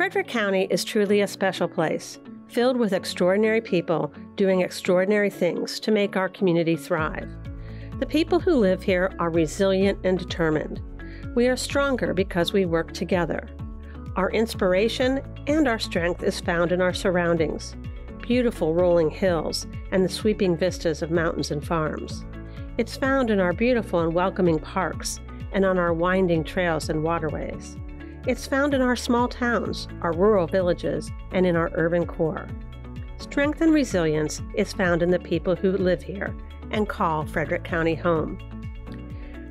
Frederick County is truly a special place, filled with extraordinary people doing extraordinary things to make our community thrive. The people who live here are resilient and determined. We are stronger because we work together. Our inspiration and our strength is found in our surroundings, beautiful rolling hills and the sweeping vistas of mountains and farms. It's found in our beautiful and welcoming parks and on our winding trails and waterways. It's found in our small towns, our rural villages, and in our urban core. Strength and resilience is found in the people who live here and call Frederick County home.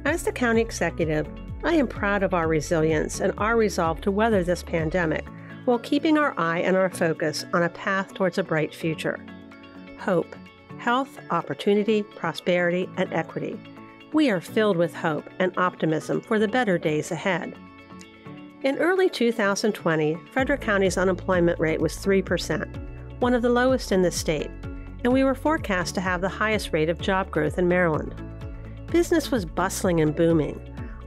As the county executive, I am proud of our resilience and our resolve to weather this pandemic while keeping our eye and our focus on a path towards a bright future. Hope, health, opportunity, prosperity, and equity. We are filled with hope and optimism for the better days ahead. In early 2020, Frederick County's unemployment rate was 3%, one of the lowest in the state, and we were forecast to have the highest rate of job growth in Maryland. Business was bustling and booming.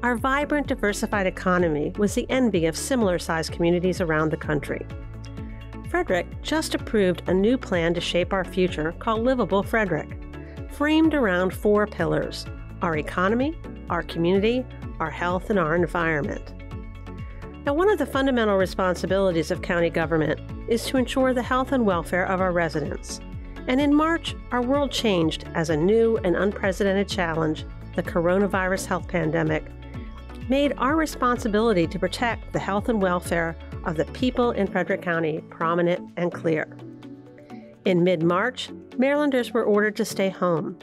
Our vibrant, diversified economy was the envy of similar-sized communities around the country. Frederick just approved a new plan to shape our future called Livable Frederick, framed around 4 pillars: our economy, our community, our health, and our environment. Now, one of the fundamental responsibilities of county government is to ensure the health and welfare of our residents. And in March, our world changed as a new and unprecedented challenge, the coronavirus health pandemic, made our responsibility to protect the health and welfare of the people in Frederick County prominent and clear. In mid-March, Marylanders were ordered to stay home.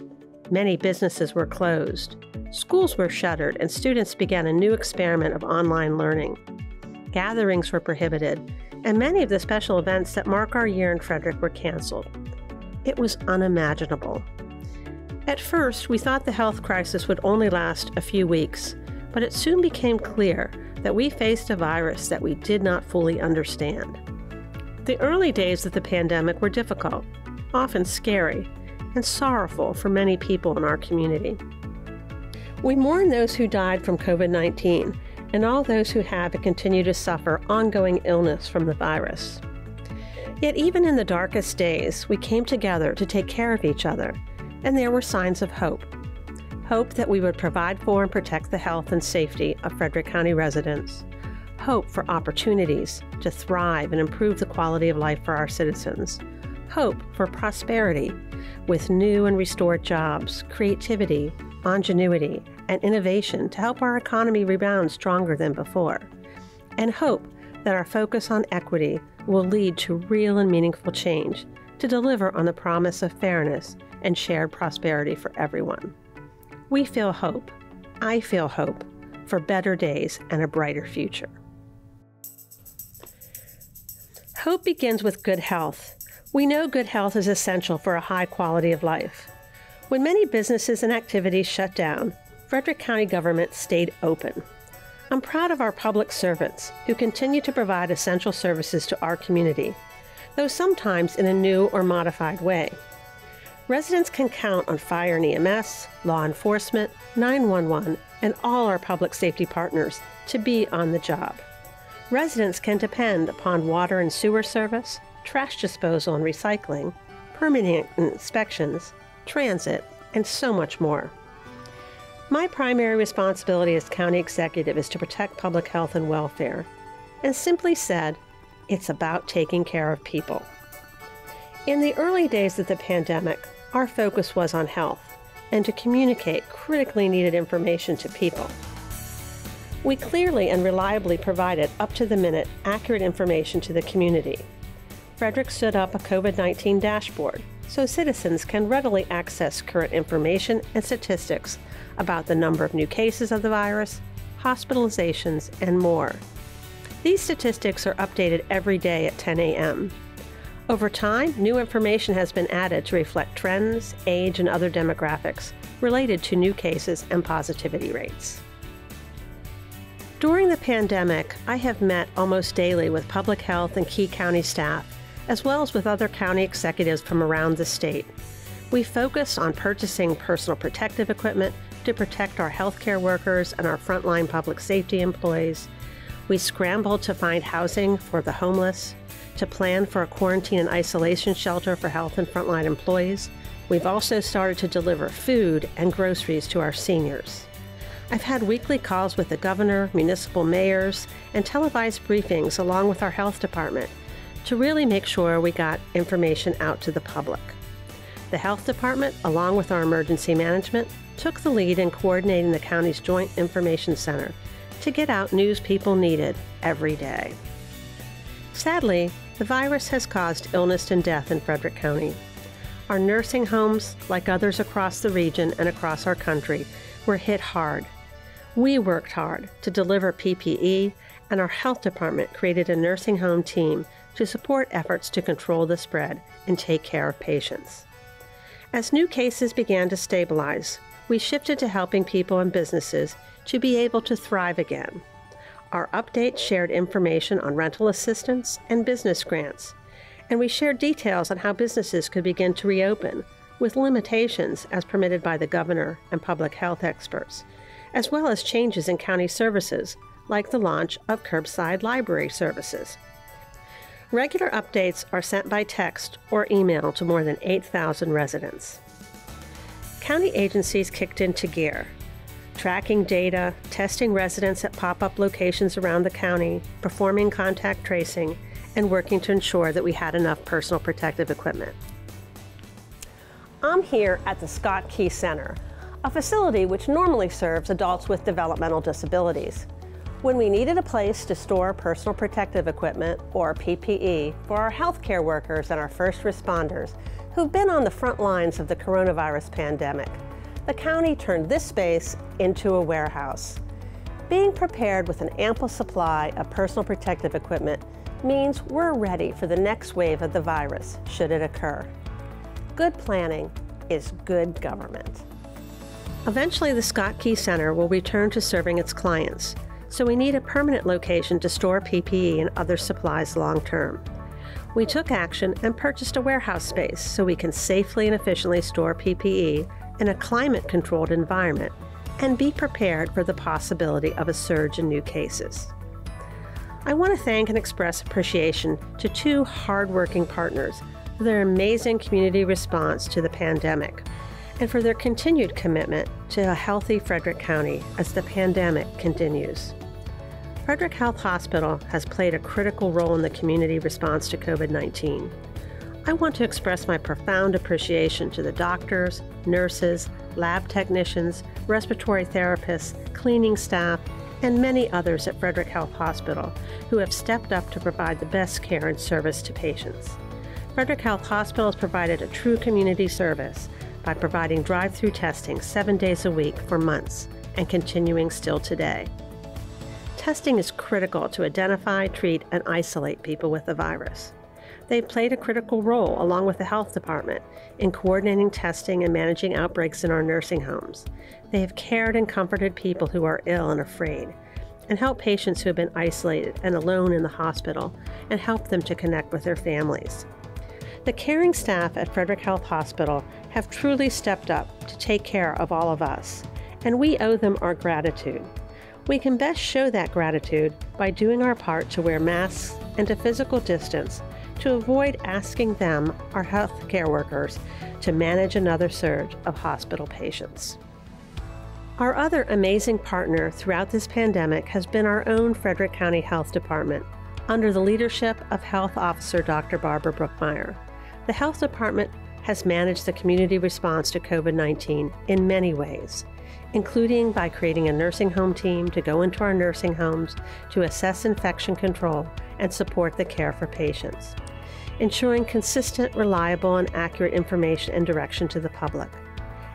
Many businesses were closed. Schools were shuttered, and students began a new experiment of online learning. Gatherings were prohibited, and many of the special events that mark our year in Frederick were canceled. It was unimaginable. At first, we thought the health crisis would only last a few weeks, but it soon became clear that we faced a virus that we did not fully understand. The early days of the pandemic were difficult, often scary, and sorrowful for many people in our community. We mourn those who died from COVID-19 and all those who have and continue to suffer ongoing illness from the virus. Yet even in the darkest days, we came together to take care of each other, and there were signs of hope. Hope that we would provide for and protect the health and safety of Frederick County residents. Hope for opportunities to thrive and improve the quality of life for our citizens. Hope for prosperity with new and restored jobs, creativity, ingenuity, and innovation to help our economy rebound stronger than before. And hope that our focus on equity will lead to real and meaningful change to deliver on the promise of fairness and shared prosperity for everyone. We feel hope. I feel hope for better days and a brighter future. Hope begins with good health. We know good health is essential for a high quality of life. When many businesses and activities shut down, Frederick County government stayed open. I'm proud of our public servants who continue to provide essential services to our community, though sometimes in a new or modified way. Residents can count on fire and EMS, law enforcement, 911, and all our public safety partners to be on the job. Residents can depend upon water and sewer service, trash disposal and recycling, permanent inspections, transit, and so much more. My primary responsibility as county executive is to protect public health and welfare. And simply said, it's about taking care of people. In the early days of the pandemic, our focus was on health and to communicate critically needed information to people. We clearly and reliably provided up-to-the-minute, accurate information to the community. Frederick stood up a COVID-19 dashboard so citizens can readily access current information and statistics about the number of new cases of the virus, hospitalizations, and more. These statistics are updated every day at 10 a.m. Over time, new information has been added to reflect trends, age, and other demographics related to new cases and positivity rates. During the pandemic, I have met almost daily with public health and key county staff, as well as with other county executives from around the state. We focus on purchasing personal protective equipment to protect our healthcare workers and our frontline public safety employees. We scrambled to find housing for the homeless, to plan for a quarantine and isolation shelter for health and frontline employees. We've also started to deliver food and groceries to our seniors. I've had weekly calls with the governor, municipal mayors, and televised briefings along with our health department to really make sure we got information out to the public. The health department, along with our emergency management, took the lead in coordinating the county's Joint Information Center to get out news people needed every day. Sadly, the virus has caused illness and death in Frederick County. Our nursing homes, like others across the region and across our country, were hit hard. We worked hard to deliver PPE, and our health department created a nursing home team to support efforts to control the spread and take care of patients. As new cases began to stabilize, we shifted to helping people and businesses to be able to thrive again. Our update shared information on rental assistance and business grants, and we shared details on how businesses could begin to reopen, with limitations as permitted by the governor and public health experts, as well as changes in county services, like the launch of curbside library services. Regular updates are sent by text or email to more than 8,000 residents. County agencies kicked into gear, tracking data, testing residents at pop-up locations around the county, performing contact tracing, and working to ensure that we had enough personal protective equipment. I'm here at the Scott Key Center, a facility which normally serves adults with developmental disabilities. When we needed a place to store personal protective equipment, or PPE, for our healthcare workers and our first responders who've been on the front lines of the coronavirus pandemic, the county turned this space into a warehouse. Being prepared with an ample supply of personal protective equipment means we're ready for the next wave of the virus, should it occur. Good planning is good government. Eventually, the Scott Key Center will return to serving its clients, so we need a permanent location to store PPE and other supplies long term. We took action and purchased a warehouse space so we can safely and efficiently store PPE in a climate-controlled environment and be prepared for the possibility of a surge in new cases. I want to thank and express appreciation to two hard-working partners for their amazing community response to the pandemic and for their continued commitment to a healthy Frederick County as the pandemic continues. Frederick Health Hospital has played a critical role in the community response to COVID-19. I want to express my profound appreciation to the doctors, nurses, lab technicians, respiratory therapists, cleaning staff, and many others at Frederick Health Hospital who have stepped up to provide the best care and service to patients. Frederick Health Hospital has provided a true community service by providing drive-through testing 7 days a week for months and continuing still today. Testing is critical to identify, treat, and isolate people with the virus. They've played a critical role, along with the health department, in coordinating testing and managing outbreaks in our nursing homes. They have cared and comforted people who are ill and afraid, and helped patients who have been isolated and alone in the hospital, and helped them to connect with their families. The caring staff at Frederick Health Hospital have truly stepped up to take care of all of us, and we owe them our gratitude. We can best show that gratitude by doing our part to wear masks and to physical distance to avoid asking them, our healthcare workers, to manage another surge of hospital patients. Our other amazing partner throughout this pandemic has been our own Frederick County Health Department, under the leadership of Health Officer Dr. Barbara Brookmeyer. The Health Department has managed the community response to COVID-19 in many ways, including by creating a nursing home team to go into our nursing homes to assess infection control and support the care for patients, ensuring consistent, reliable, and accurate information and direction to the public,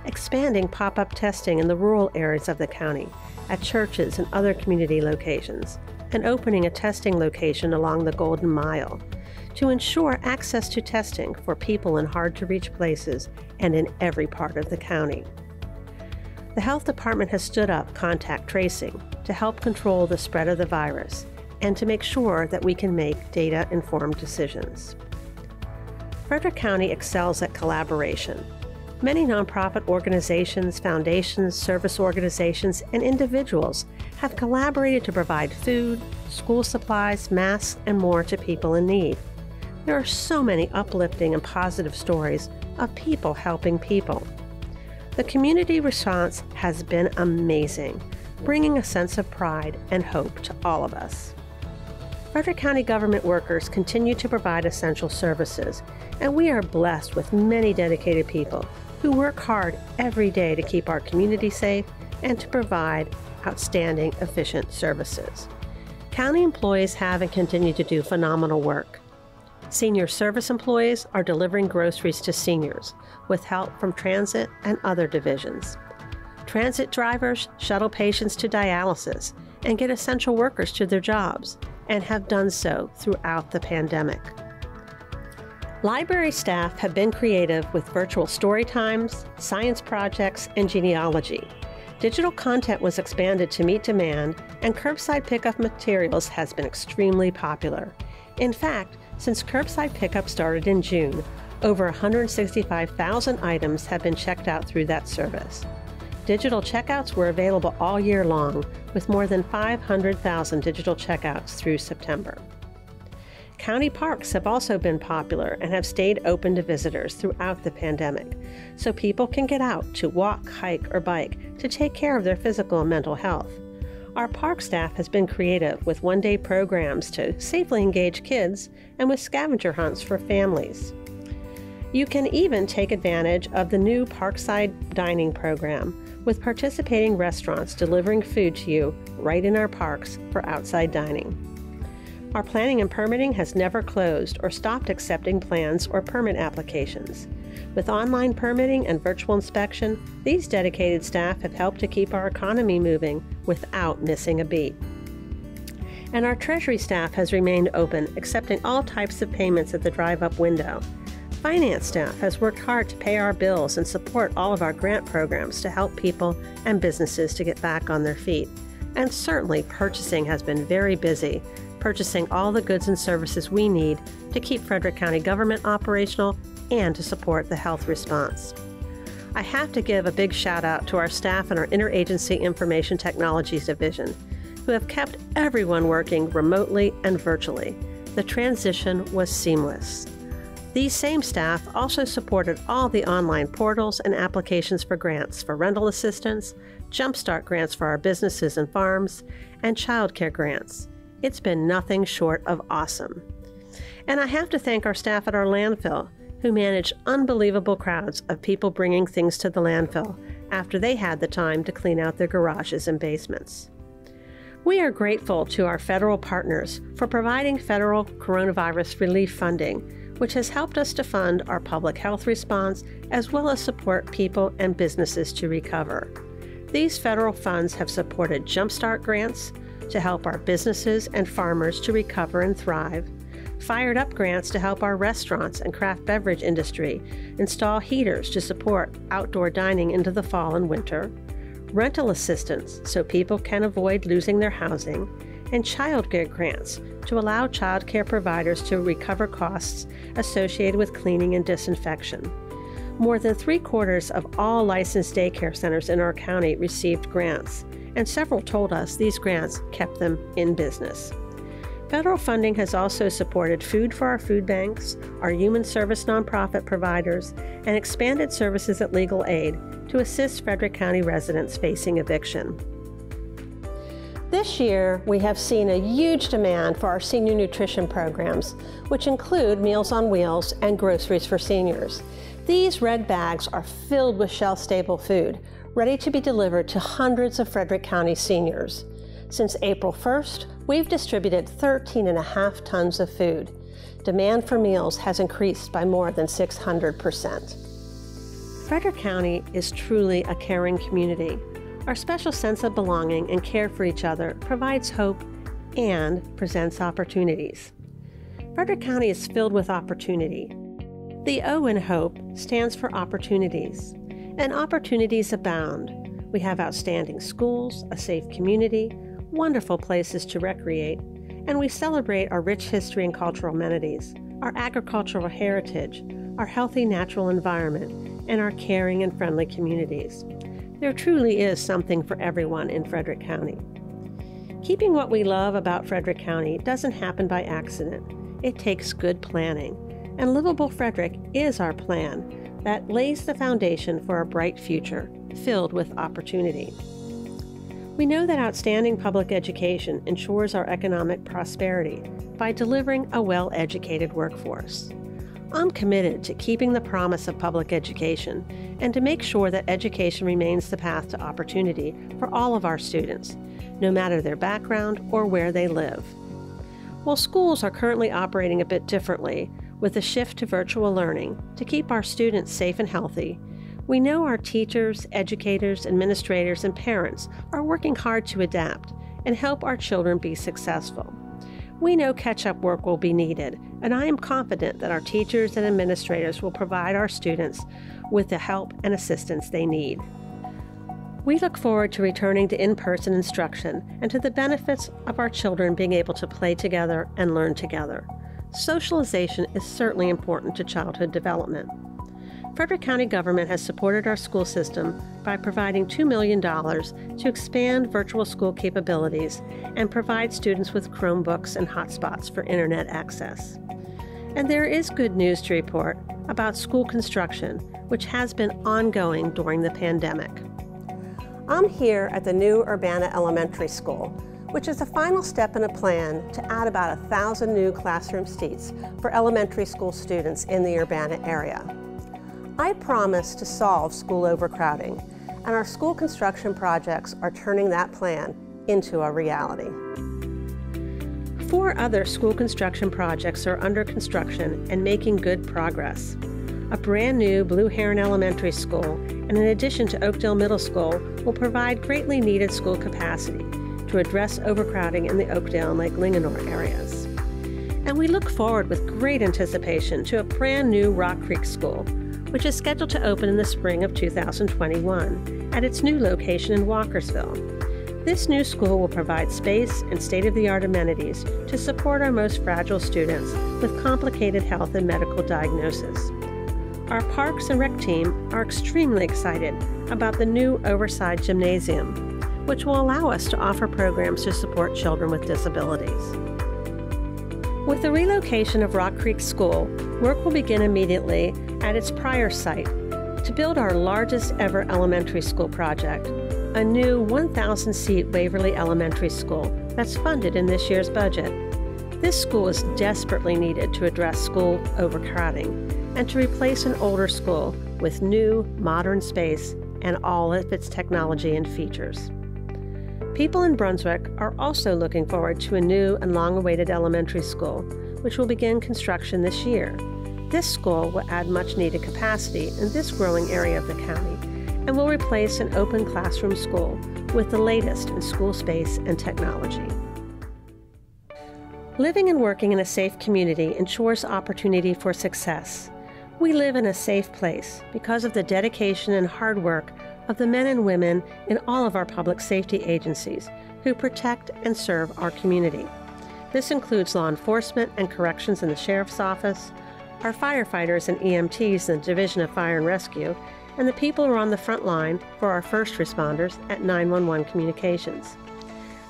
expanding pop-up testing in the rural areas of the county, at churches and other community locations, and opening a testing location along the Golden Mile to ensure access to testing for people in hard-to-reach places and in every part of the county. The Health Department has stood up contact tracing to help control the spread of the virus and to make sure that we can make data-informed decisions. Frederick County excels at collaboration. Many nonprofit organizations, foundations, service organizations, and individuals have collaborated to provide food, school supplies, masks, and more to people in need. There are so many uplifting and positive stories of people helping people. The community response has been amazing, bringing a sense of pride and hope to all of us. Frederick County government workers continue to provide essential services, and we are blessed with many dedicated people who work hard every day to keep our community safe and to provide outstanding, efficient services. County employees have and continue to do phenomenal work. Senior service employees are delivering groceries to seniors with help from transit and other divisions. Transit drivers shuttle patients to dialysis and get essential workers to their jobs, and have done so throughout the pandemic. Library staff have been creative with virtual story times, science projects, and genealogy. Digital content was expanded to meet demand, and curbside pickup materials has been extremely popular. In fact, since curbside pickup started in June, over 165,000 items have been checked out through that service. Digital checkouts were available all year long, with more than 500,000 digital checkouts through September. County parks have also been popular and have stayed open to visitors throughout the pandemic, so people can get out to walk, hike, or bike to take care of their physical and mental health. Our park staff has been creative with one-day programs to safely engage kids and with scavenger hunts for families. You can even take advantage of the new Parkside Dining program, with participating restaurants delivering food to you right in our parks for outside dining. Our planning and permitting has never closed or stopped accepting plans or permit applications. With online permitting and virtual inspection, these dedicated staff have helped to keep our economy moving without missing a beat. And our Treasury staff has remained open, accepting all types of payments at the drive-up window. Finance staff has worked hard to pay our bills and support all of our grant programs to help people and businesses to get back on their feet. And certainly purchasing has been very busy, purchasing all the goods and services we need to keep Frederick County government operational and to support the health response. I have to give a big shout out to our staff and our Interagency Information Technologies Division, who have kept everyone working remotely and virtually. The transition was seamless. These same staff also supported all the online portals and applications for grants for rental assistance, Jumpstart grants for our businesses and farms, and child care grants. It's been nothing short of awesome. And I have to thank our staff at our landfill, who managed unbelievable crowds of people bringing things to the landfill after they had the time to clean out their garages and basements. We are grateful to our federal partners for providing federal coronavirus relief funding, which has helped us to fund our public health response as well as support people and businesses to recover. These federal funds have supported Jumpstart grants to help our businesses and farmers to recover and thrive, Fired Up grants to help our restaurants and craft beverage industry install heaters to support outdoor dining into the fall and winter, rental assistance so people can avoid losing their housing, and child care grants to allow child care providers to recover costs associated with cleaning and disinfection. More than 3/4 of all licensed daycare centers in our county received grants, and several told us these grants kept them in business. Federal funding has also supported food for our food banks, our human service nonprofit providers, and expanded services at legal aid to assist Frederick County residents facing eviction. This year, we have seen a huge demand for our senior nutrition programs, which include Meals on Wheels and groceries for seniors. These red bags are filled with shelf-stable food, ready to be delivered to hundreds of Frederick County seniors. Since April 1st, we've distributed 13.5 tons of food. Demand for meals has increased by more than 600%. Frederick County is truly a caring community. Our special sense of belonging and care for each other provides hope and presents opportunities. Frederick County is filled with opportunity. The O in HOPE stands for opportunities, and opportunities abound. We have outstanding schools, a safe community, wonderful places to recreate, and we celebrate our rich history and cultural amenities, our agricultural heritage, our healthy natural environment, and our caring and friendly communities. There truly is something for everyone in Frederick County. Keeping what we love about Frederick County doesn't happen by accident. It takes good planning, and Livable Frederick is our plan that lays the foundation for a bright future filled with opportunity. We know that outstanding public education ensures our economic prosperity by delivering a well-educated workforce. I'm committed to keeping the promise of public education and to make sure that education remains the path to opportunity for all of our students, no matter their background or where they live. While schools are currently operating a bit differently with a shift to virtual learning to keep our students safe and healthy, we know our teachers, educators, administrators, and parents are working hard to adapt and help our children be successful. We know catch-up work will be needed, and I am confident that our teachers and administrators will provide our students with the help and assistance they need. We look forward to returning to in-person instruction and to the benefits of our children being able to play together and learn together. Socialization is certainly important to childhood development. Frederick County government has supported our school system by providing $2 million to expand virtual school capabilities and provide students with Chromebooks and hotspots for internet access. And there is good news to report about school construction, which has been ongoing during the pandemic. I'm here at the new Urbana Elementary School, which is the final step in a plan to add about 1,000 new classroom seats for elementary school students in the Urbana area. I promise to solve school overcrowding, and our school construction projects are turning that plan into a reality. 4 other school construction projects are under construction and making good progress. A brand new Blue Heron Elementary School and an addition to Oakdale Middle School will provide greatly needed school capacity to address overcrowding in the Oakdale and Lake Linganore areas. And we look forward with great anticipation to a brand new Rock Creek School, which is scheduled to open in the spring of 2021 at its new location in Walkersville. This new school will provide space and state-of-the-art amenities to support our most fragile students with complicated health and medical diagnosis. Our Parks and Rec team are extremely excited about the new Overside Gymnasium, which will allow us to offer programs to support children with disabilities. With the relocation of Rock Creek School, work will begin immediately at its prior site to build our largest ever elementary school project, a new 1,000-seat Waverly Elementary School that's funded in this year's budget. This school is desperately needed to address school overcrowding and to replace an older school with new, modern space and all of its technology and features. People in Brunswick are also looking forward to a new and long-awaited elementary school, which will begin construction this year. This school will add much-needed capacity in this growing area of the county and will replace an open classroom school with the latest in school space and technology. Living and working in a safe community ensures opportunity for success. We live in a safe place because of the dedication and hard work of the men and women in all of our public safety agencies who protect and serve our community. This includes law enforcement and corrections in the Sheriff's Office, our firefighters and EMTs in the Division of Fire and Rescue, and the people who are on the front line for our first responders at 911 Communications.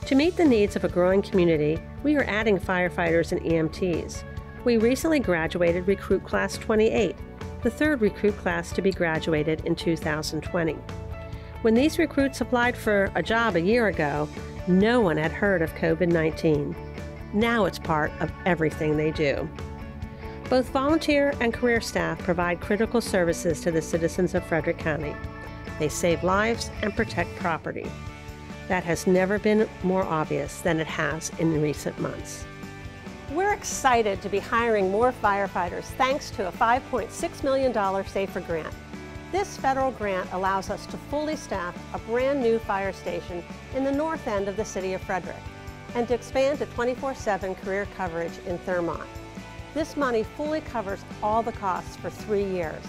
To meet the needs of a growing community, we are adding firefighters and EMTs. We recently graduated Recruit Class 28, the 3rd recruit class to be graduated in 2020. When these recruits applied for a job a year ago, no one had heard of COVID-19. Now it's part of everything they do. Both volunteer and career staff provide critical services to the citizens of Frederick County. They save lives and protect property. That has never been more obvious than it has in recent months. We're excited to be hiring more firefighters thanks to a $5.6 million SAFER grant. This federal grant allows us to fully staff a brand new fire station in the north end of the city of Frederick and to expand to 24/7 career coverage in Thurmont. This money fully covers all the costs for 3 years.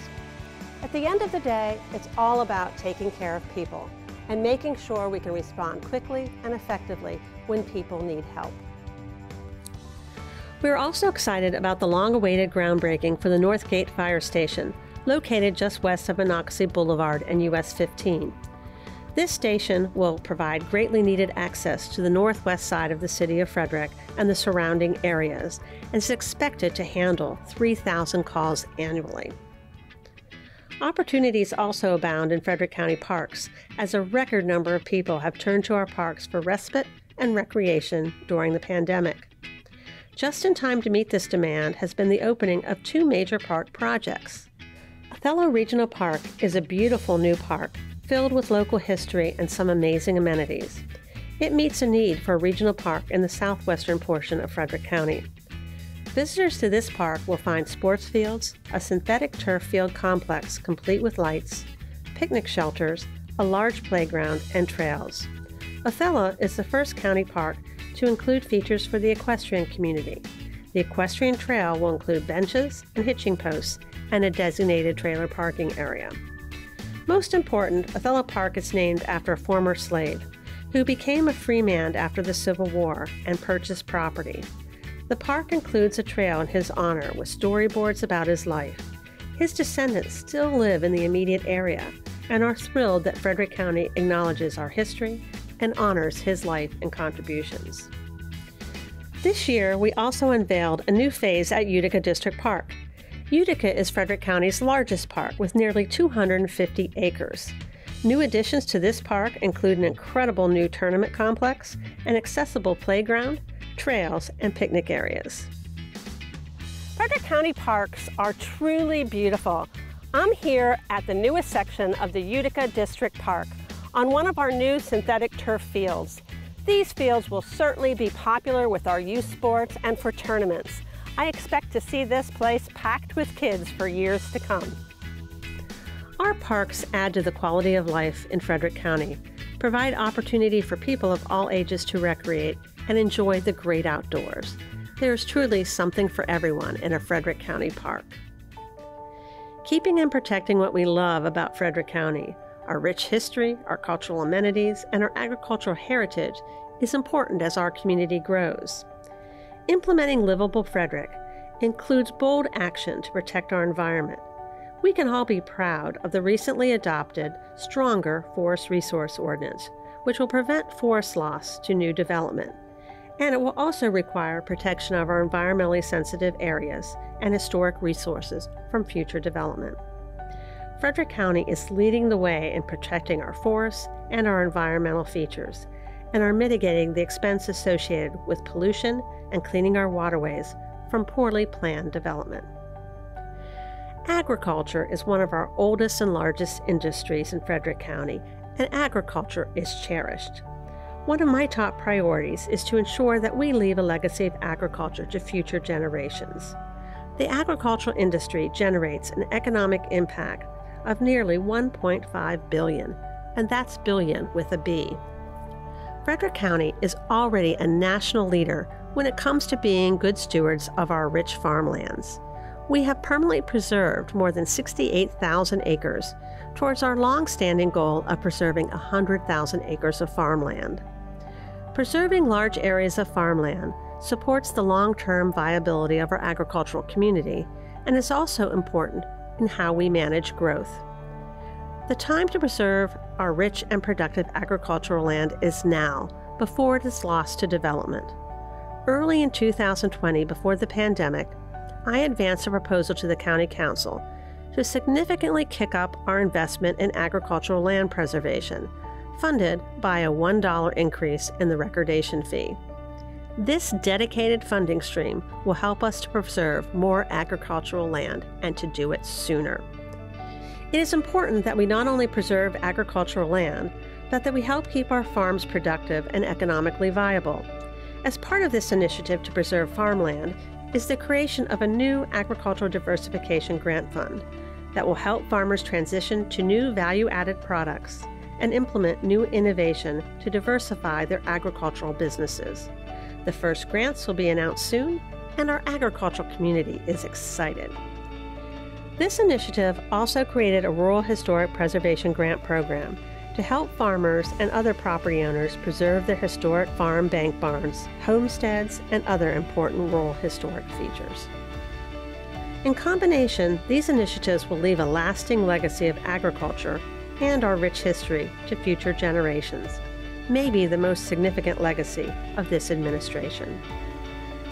At the end of the day, it's all about taking care of people and making sure we can respond quickly and effectively when people need help. We're also excited about the long-awaited groundbreaking for the Northgate Fire Station, located just west of Monocacy Boulevard and US 15. This station will provide greatly needed access to the northwest side of the city of Frederick and the surrounding areas, and is expected to handle 3,000 calls annually. Opportunities also abound in Frederick County parks, as a record number of people have turned to our parks for respite and recreation during the pandemic. Just in time to meet this demand has been the opening of 2 major park projects. Othello Regional Park is a beautiful new park filled with local history and some amazing amenities. It meets a need for a regional park in the southwestern portion of Frederick County. Visitors to this park will find sports fields, a synthetic turf field complex complete with lights, picnic shelters, a large playground, and trails. Othello is the first county park to include features for the equestrian community. The equestrian trail will include benches and hitching posts and a designated trailer parking area. Most important, Othello Park is named after a former slave who became a free man after the Civil War and purchased property. The park includes a trail in his honor with storyboards about his life. His descendants still live in the immediate area and are thrilled that Frederick County acknowledges our history and honors his life and contributions. This year, we also unveiled a new phase at Utica District Park. Utica is Frederick County's largest park with nearly 250 acres. New additions to this park include an incredible new tournament complex, an accessible playground, trails, and picnic areas. Frederick County parks are truly beautiful. I'm here at the newest section of the Utica District Park on one of our new synthetic turf fields. These fields will certainly be popular with our youth sports and for tournaments. I expect to see this place packed with kids for years to come. Our parks add to the quality of life in Frederick County, provide opportunity for people of all ages to recreate and enjoy the great outdoors. There is truly something for everyone in a Frederick County park. Keeping and protecting what we love about Frederick County, our rich history, our cultural amenities, and our agricultural heritage is important as our community grows. Implementing Livable Frederick includes bold action to protect our environment. We can all be proud of the recently adopted Stronger Forest Resource Ordinance, which will prevent forest loss to new development. And it will also require protection of our environmentally sensitive areas and historic resources from future development. Frederick County is leading the way in protecting our forests and our environmental features, and are mitigating the expense associated with pollution and cleaning our waterways from poorly planned development. Agriculture is one of our oldest and largest industries in Frederick County, and agriculture is cherished. One of my top priorities is to ensure that we leave a legacy of agriculture to future generations. The agricultural industry generates an economic impact of nearly $1.5 billion, and that's billion with a B. Frederick County is already a national leader when it comes to being good stewards of our rich farmlands. We have permanently preserved more than 68,000 acres towards our long-standing goal of preserving 100,000 acres of farmland. Preserving large areas of farmland supports the long-term viability of our agricultural community and is also important in how we manage growth. The time to preserve our rich and productive agricultural land is now, before it is lost to development. Early in 2020, before the pandemic, I advanced a proposal to the County Council to significantly kick up our investment in agricultural land preservation, funded by a $1 increase in the recordation fee. This dedicated funding stream will help us to preserve more agricultural land and to do it sooner. It is important that we not only preserve agricultural land, but that we help keep our farms productive and economically viable. As part of this initiative to preserve farmland is the creation of a new agricultural diversification grant fund that will help farmers transition to new value-added products and implement new innovation to diversify their agricultural businesses. The first grants will be announced soon, and our agricultural community is excited. This initiative also created a Rural Historic Preservation Grant Program to help farmers and other property owners preserve their historic farm bank barns, homesteads, and other important rural historic features. In combination, these initiatives will leave a lasting legacy of agriculture and our rich history to future generations, maybe the most significant legacy of this administration.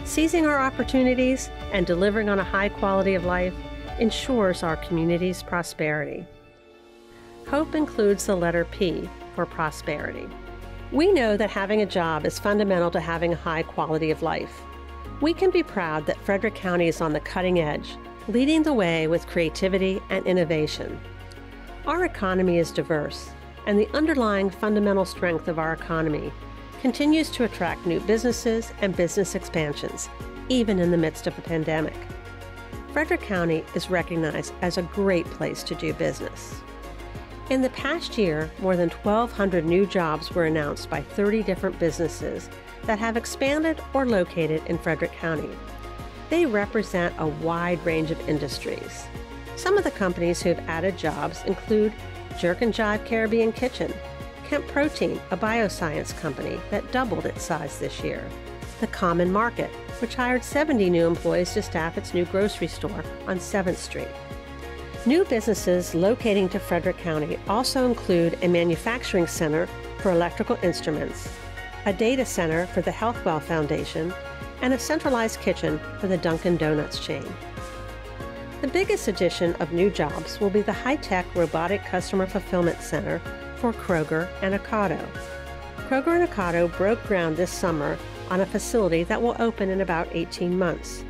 Seizing our opportunities and delivering on a high quality of life ensures our community's prosperity. Hope includes the letter P for prosperity. We know that having a job is fundamental to having a high quality of life. We can be proud that Frederick County is on the cutting edge, leading the way with creativity and innovation. Our economy is diverse, and the underlying fundamental strength of our economy continues to attract new businesses and business expansions, even in the midst of a pandemic. Frederick County is recognized as a great place to do business. In the past year, more than 1,200 new jobs were announced by 30 different businesses that have expanded or located in Frederick County. They represent a wide range of industries. Some of the companies who have added jobs include Jerk and Jive Caribbean Kitchen, Kemp Protein, a bioscience company that doubled its size this year, The Common Market, which hired 70 new employees to staff its new grocery store on 7th Street. New businesses locating to Frederick County also include a manufacturing center for electrical instruments, a data center for the Healthwell Foundation, and a centralized kitchen for the Dunkin' Donuts chain. The biggest addition of new jobs will be the high-tech robotic customer fulfillment center for Kroger and Ocado. Kroger and Ocado broke ground this summer on a facility that will open in about 18 months.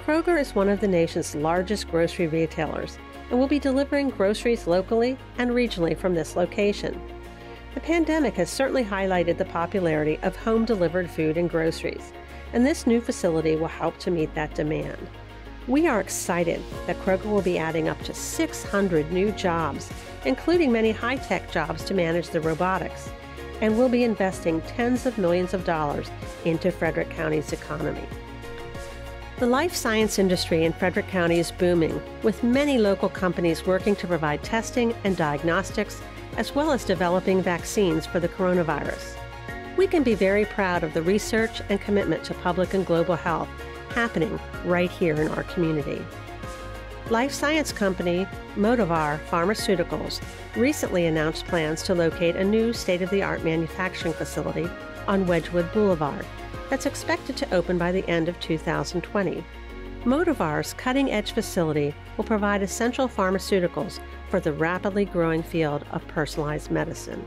Kroger is one of the nation's largest grocery retailers and will be delivering groceries locally and regionally from this location. The pandemic has certainly highlighted the popularity of home-delivered food and groceries, and this new facility will help to meet that demand. We are excited that Kroger will be adding up to 600 new jobs, including many high-tech jobs to manage the robotics, and will be investing tens of millions of dollars into Frederick County's economy. The life science industry in Frederick County is booming, with many local companies working to provide testing and diagnostics, as well as developing vaccines for the coronavirus. We can be very proud of the research and commitment to public and global health happening right here in our community. Life science company Motivar Pharmaceuticals recently announced plans to locate a new state-of-the-art manufacturing facility on Wedgwood Boulevard that's expected to open by the end of 2020. Motivar's cutting-edge facility will provide essential pharmaceuticals for the rapidly growing field of personalized medicine.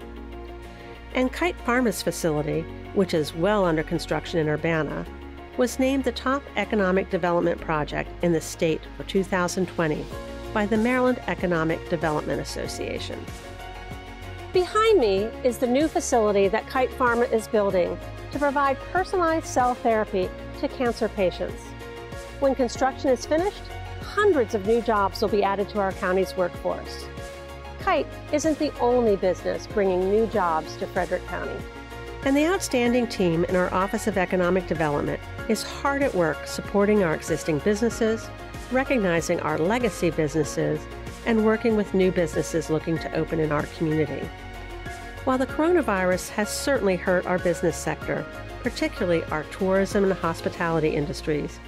And Kite Pharma's facility, which is well under construction in Urbana, was named the top economic development project in the state for 2020 by the Maryland Economic Development Association. Behind me is the new facility that Kite Pharma is building to provide personalized cell therapy to cancer patients. When construction is finished, hundreds of new jobs will be added to our county's workforce. Kite isn't the only business bringing new jobs to Frederick County. And the outstanding team in our Office of Economic Development is hard at work supporting our existing businesses, recognizing our legacy businesses, and working with new businesses looking to open in our community. While the coronavirus has certainly hurt our business sector, particularly our tourism and hospitality industries,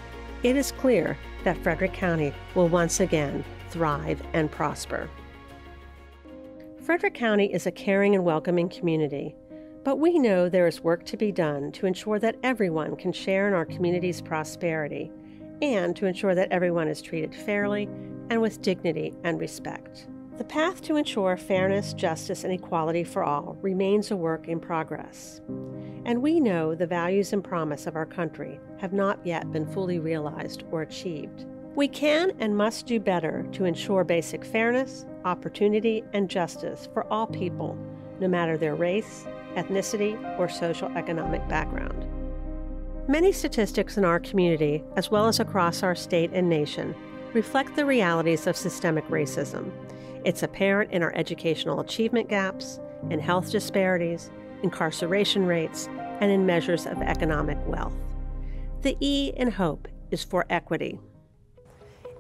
it is clear that Frederick County will once again thrive and prosper. Frederick County is a caring and welcoming community, but we know there is work to be done to ensure that everyone can share in our community's prosperity and to ensure that everyone is treated fairly and with dignity and respect. The path to ensure fairness, justice, and equality for all remains a work in progress. And we know the values and promise of our country have not yet been fully realized or achieved. We can and must do better to ensure basic fairness, opportunity, and justice for all people, no matter their race, ethnicity, or social economic background. Many statistics in our community, as well as across our state and nation, reflect the realities of systemic racism. It's apparent in our educational achievement gaps, in health disparities, incarceration rates, and in measures of economic wealth. The E in HOPE is for equity.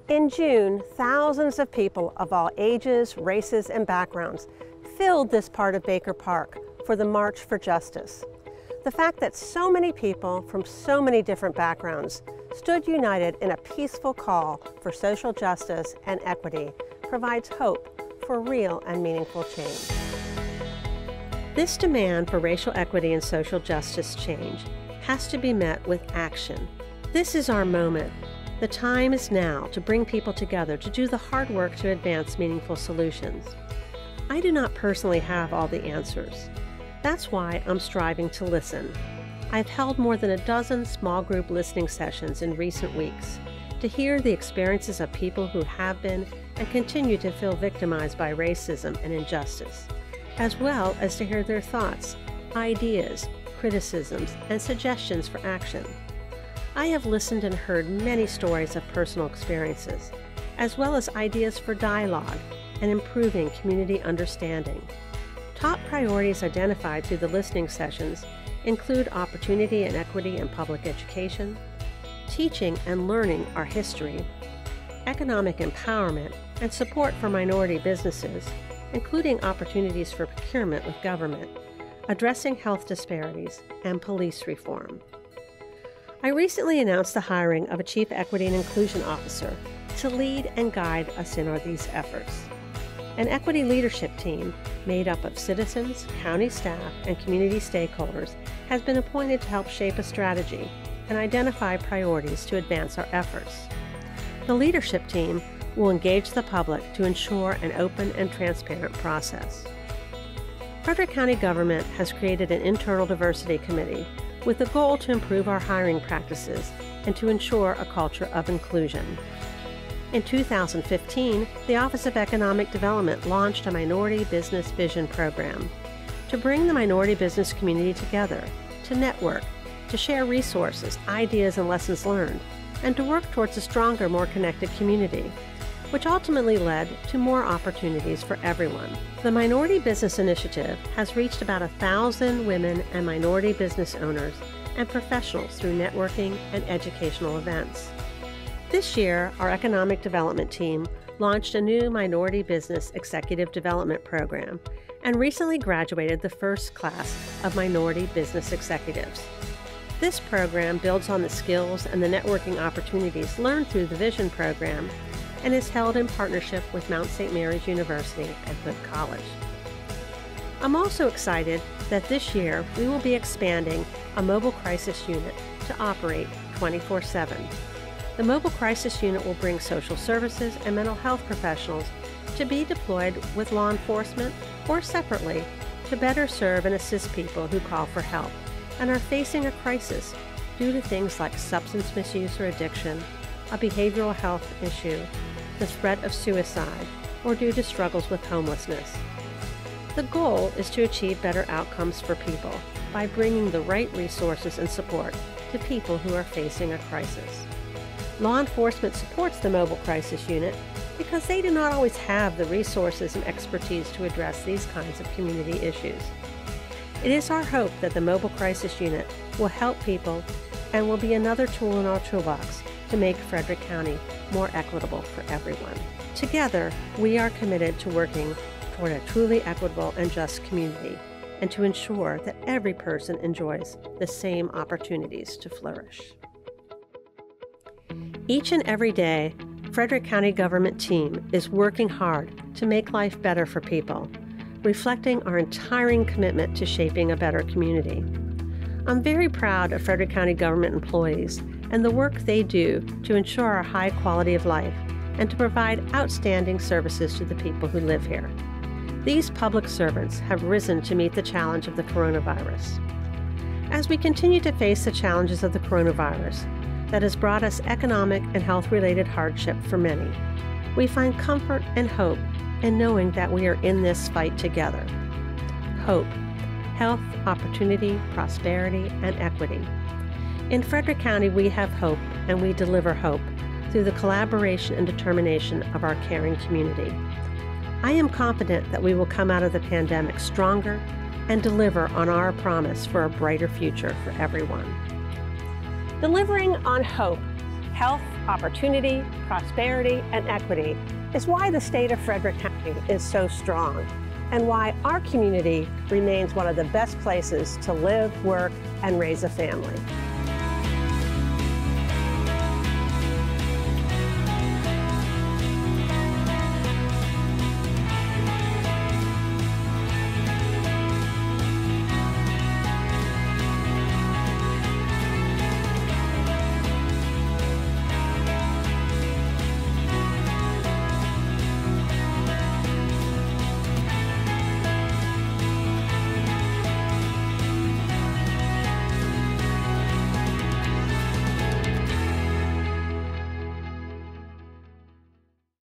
In June, thousands of people of all ages, races, and backgrounds filled this part of Baker Park for the March for Justice. The fact that so many people from so many different backgrounds stood united in a peaceful call for social justice and equity provides hope for real and meaningful change. This demand for racial equity and social justice change has to be met with action. This is our moment. The time is now to bring people together to do the hard work to advance meaningful solutions. I do not personally have all the answers. That's why I'm striving to listen. I've held more than a dozen small group listening sessions in recent weeks to hear the experiences of people who have been and continue to feel victimized by racism and injustice, as well as to hear their thoughts, ideas, criticisms, and suggestions for action. I have listened and heard many stories of personal experiences, as well as ideas for dialogue and improving community understanding. Top priorities identified through the listening sessions include opportunity and equity in public education, teaching and learning our history, economic empowerment and support for minority businesses, including opportunities for procurement with government, addressing health disparities, and police reform. I recently announced the hiring of a Chief Equity and Inclusion Officer to lead and guide us in these efforts. An equity leadership team made up of citizens, county staff, and community stakeholders has been appointed to help shape a strategy and identify priorities to advance our efforts. The leadership team will engage the public to ensure an open and transparent process. Frederick County government has created an internal diversity committee with the goal to improve our hiring practices and to ensure a culture of inclusion. In 2015, the Office of Economic Development launched a Minority Business Vision program to bring the minority business community together, to network, to share resources, ideas, and lessons learned, and to work towards a stronger, more connected community, which ultimately led to more opportunities for everyone. The Minority Business Initiative has reached about 1,000 women and minority business owners and professionals through networking and educational events. This year, our economic development team launched a new Minority Business Executive Development Program and recently graduated the first class of Minority Business Executives. This program builds on the skills and the networking opportunities learned through the Vision program and is held in partnership with Mount St. Mary's University and Hood College. I'm also excited that this year we will be expanding a mobile crisis unit to operate 24/7. The Mobile Crisis Unit will bring social services and mental health professionals to be deployed with law enforcement or separately to better serve and assist people who call for help and are facing a crisis due to things like substance misuse or addiction, a behavioral health issue, the threat of suicide, or due to struggles with homelessness. The goal is to achieve better outcomes for people by bringing the right resources and support to people who are facing a crisis. Law enforcement supports the Mobile Crisis Unit because they do not always have the resources and expertise to address these kinds of community issues. It is our hope that the Mobile Crisis Unit will help people and will be another tool in our toolbox to make Frederick County more equitable for everyone. Together, we are committed to working toward a truly equitable and just community and to ensure that every person enjoys the same opportunities to flourish. Each and every day, Frederick County government team is working hard to make life better for people, reflecting our untiring commitment to shaping a better community. I'm very proud of Frederick County government employees and the work they do to ensure our high quality of life and to provide outstanding services to the people who live here. These public servants have risen to meet the challenge of the coronavirus. As we continue to face the challenges of the coronavirus that has brought us economic and health-related hardship for many, we find comfort and hope in knowing that we are in this fight together. Hope, health, opportunity, prosperity, and equity. In Frederick County, we have hope, and we deliver hope through the collaboration and determination of our caring community. I am confident that we will come out of the pandemic stronger and deliver on our promise for a brighter future for everyone. Delivering on hope, health, opportunity, prosperity, and equity is why the state of Frederick County is so strong and why our community remains one of the best places to live, work, and raise a family.